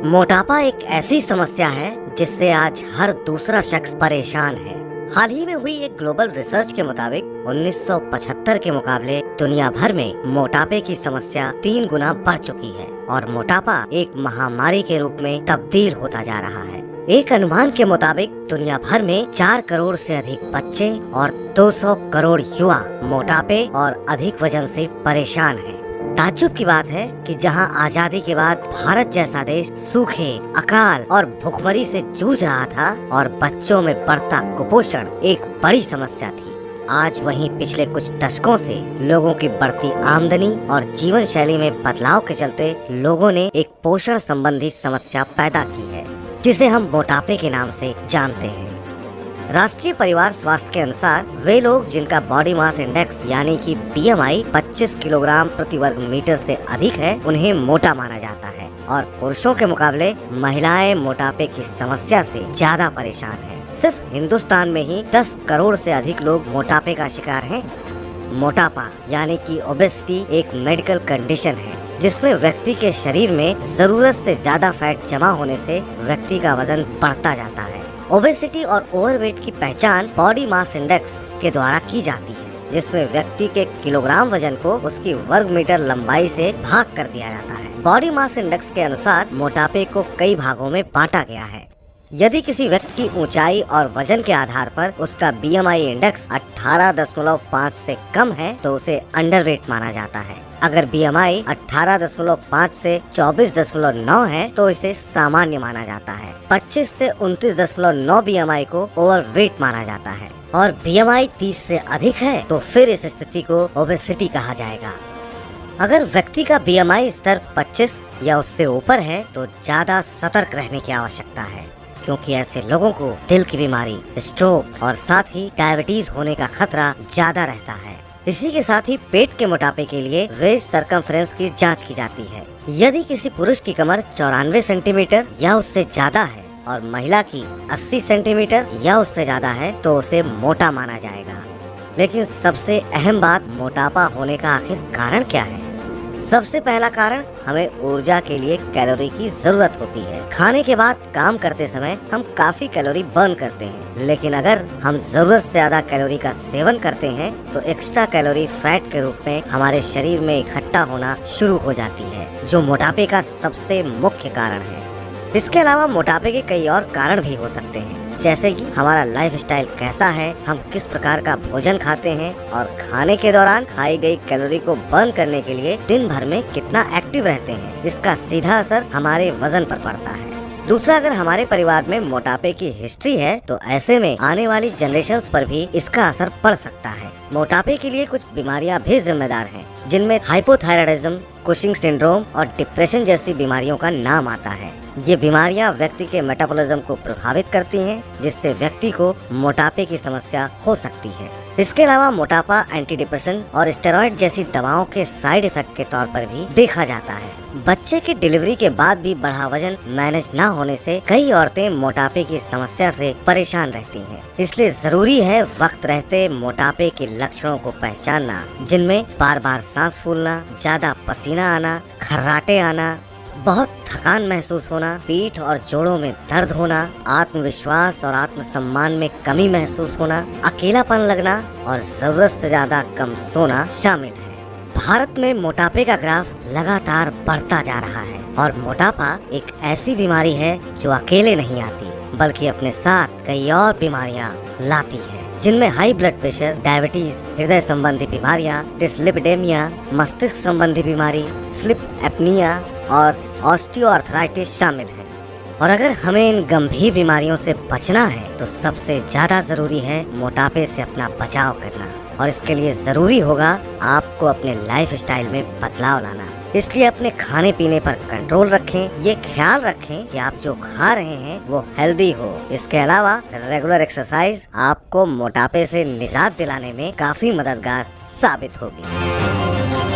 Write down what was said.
मोटापा एक ऐसी समस्या है जिससे आज हर दूसरा शख्स परेशान है। हाल ही में हुई एक ग्लोबल रिसर्च के मुताबिक 1975 के मुकाबले दुनिया भर में मोटापे की समस्या 3 गुना बढ़ चुकी है और मोटापा एक महामारी के रूप में तब्दील होता जा रहा है। एक अनुमान के मुताबिक दुनिया भर में 4 करोड़ से अधिक बच्चे और 200 करोड़ युवा मोटापे और अधिक वजन से परेशान हैं। ताज्जुब की बात है कि जहां आजादी के बाद भारत जैसा देश सूखे, अकाल और भुखमरी से जूझ रहा था और बच्चों में बढ़ता कुपोषण एक बड़ी समस्या थी, आज वहीं पिछले कुछ दशकों से लोगों की बढ़ती आमदनी और जीवन शैली में बदलाव के चलते लोगों ने एक पोषण संबंधी समस्या पैदा की है, जिसे हम मोटापे के नाम से जानते हैं। राष्ट्रीय परिवार स्वास्थ्य के अनुसार वे लोग जिनका बॉडी मास इंडेक्स यानी कि BMI 25 किलोग्राम प्रति वर्ग मीटर से अधिक है, उन्हें मोटा माना जाता है और पुरुषों के मुकाबले महिलाएं मोटापे की समस्या से ज्यादा परेशान हैं। सिर्फ हिंदुस्तान में ही 10 करोड़ से अधिक लोग मोटापे का शिकार हैं। मोटापा यानी कि ओबेसिटी एक मेडिकल कंडीशन है जिसमें व्यक्ति के शरीर में जरूरत से ज्यादा फैट जमा होने से व्यक्ति का वजन बढ़ता जाता है। ओबेसिटी और ओवरवेट की पहचान बॉडी मास इंडेक्स के द्वारा की जाती है, जिसमें व्यक्ति के किलोग्राम वजन को उसकी वर्ग मीटर लंबाई से भाग कर दिया जाता है। बॉडी मास इंडेक्स के अनुसार मोटापे को कई भागों में बांटा गया है। यदि किसी व्यक्ति की ऊंचाई और वजन के आधार पर उसका BMI इंडेक्स 18.5 से कम है तो उसे अंडरवेट माना जाता है। अगर BMI 18.5 से 24.9 है तो इसे सामान्य माना जाता है। 25 से 29.9 BMI को ओवरवेट माना जाता है और BMI 30 से अधिक है तो फिर इस स्थिति को ओबेसिटी कहा जाएगा। अगर व्यक्ति का BMI स्तर 25 या उससे ऊपर है तो ज्यादा सतर्क रहने की आवश्यकता है, क्योंकि ऐसे लोगों को दिल की बीमारी, स्ट्रोक और साथ ही डायबिटीज होने का खतरा ज्यादा रहता है। इसी के साथ ही पेट के मोटापे के लिए वेस्ट सरकमफ्रेंस की जांच की जाती है। यदि किसी पुरुष की कमर 94 सेंटीमीटर या उससे ज्यादा है और महिला की 80 सेंटीमीटर या उससे ज्यादा है तो उसे मोटा माना जाएगा। लेकिन सबसे अहम बात, मोटापा होने का आखिर कारण क्या है? सबसे पहला कारण, हमें ऊर्जा के लिए कैलोरी की जरूरत होती है। खाने के बाद काम करते समय हम काफी कैलोरी बर्न करते हैं, लेकिन अगर हम जरूरत से ज्यादा कैलोरी का सेवन करते हैं तो एक्स्ट्रा कैलोरी फैट के रूप में हमारे शरीर में इकट्ठा होना शुरू हो जाती है, जो मोटापे का सबसे मुख्य कारण है। इसके अलावा मोटापे के कई और कारण भी हो सकते हैं, जैसे कि हमारा लाइफस्टाइल कैसा है, हम किस प्रकार का भोजन खाते हैं और खाने के दौरान खाई गई कैलोरी को बर्न करने के लिए दिन भर में कितना एक्टिव रहते हैं। इसका सीधा असर हमारे वजन पर पड़ता है। दूसरा, अगर हमारे परिवार में मोटापे की हिस्ट्री है तो ऐसे में आने वाली जनरेशन्स पर भी इसका असर पड़ सकता है। मोटापे के लिए कुछ बीमारियां भी जिम्मेदार हैं, जिनमें हाइपोथायराइडिज्म, कुशिंग सिंड्रोम और डिप्रेशन जैसी बीमारियों का नाम आता है। ये बीमारियां व्यक्ति के मेटाबॉलिज्म को प्रभावित करती हैं, जिससे व्यक्ति को मोटापे की समस्या हो सकती है। इसके अलावा मोटापा एंटी डिप्रेशन और स्टेरॉइड जैसी दवाओं के साइड इफेक्ट के तौर पर भी देखा जाता है। बच्चे की डिलीवरी के बाद भी बढ़ा वजन मैनेज न होने से कई औरतें मोटापे की समस्या से परेशान रहती हैं। इसलिए जरूरी है वक्त रहते मोटापे के लक्षणों को पहचानना, जिनमें बार बार सांस फूलना, ज्यादा पसीना आना, खर्राटे आना, बहुत थकान महसूस होना, पीठ और जोड़ों में दर्द होना, आत्मविश्वास और आत्मसम्मान में कमी महसूस होना, अकेलापन लगना और जरूरत से ज्यादा कम सोना शामिल है। भारत में मोटापे का ग्राफ लगातार बढ़ता जा रहा है और मोटापा एक ऐसी बीमारी है जो अकेले नहीं आती, बल्कि अपने साथ कई और बीमारियां लाती है, जिनमें हाई ब्लड प्रेशर, डायबिटीज, हृदय संबंधी बीमारियां, डिसलिपिडेमिया, मस्तिष्क संबंधी बीमारी, स्लीप एपनिया और ऑस्टियोआर्थराइटिस शामिल है। और अगर हमें इन गंभीर बीमारियों से बचना है तो सबसे ज्यादा जरूरी है मोटापे से अपना बचाव करना, और इसके लिए जरूरी होगा आपको अपने लाइफ स्टाइल में बदलाव लाना। इसलिए अपने खाने पीने पर कंट्रोल रखें, ये ख्याल रखें कि आप जो खा रहे हैं वो हेल्दी हो। इसके अलावा रेगुलर एक्सरसाइज आपको मोटापे से निजात दिलाने में काफी मददगार साबित होगी।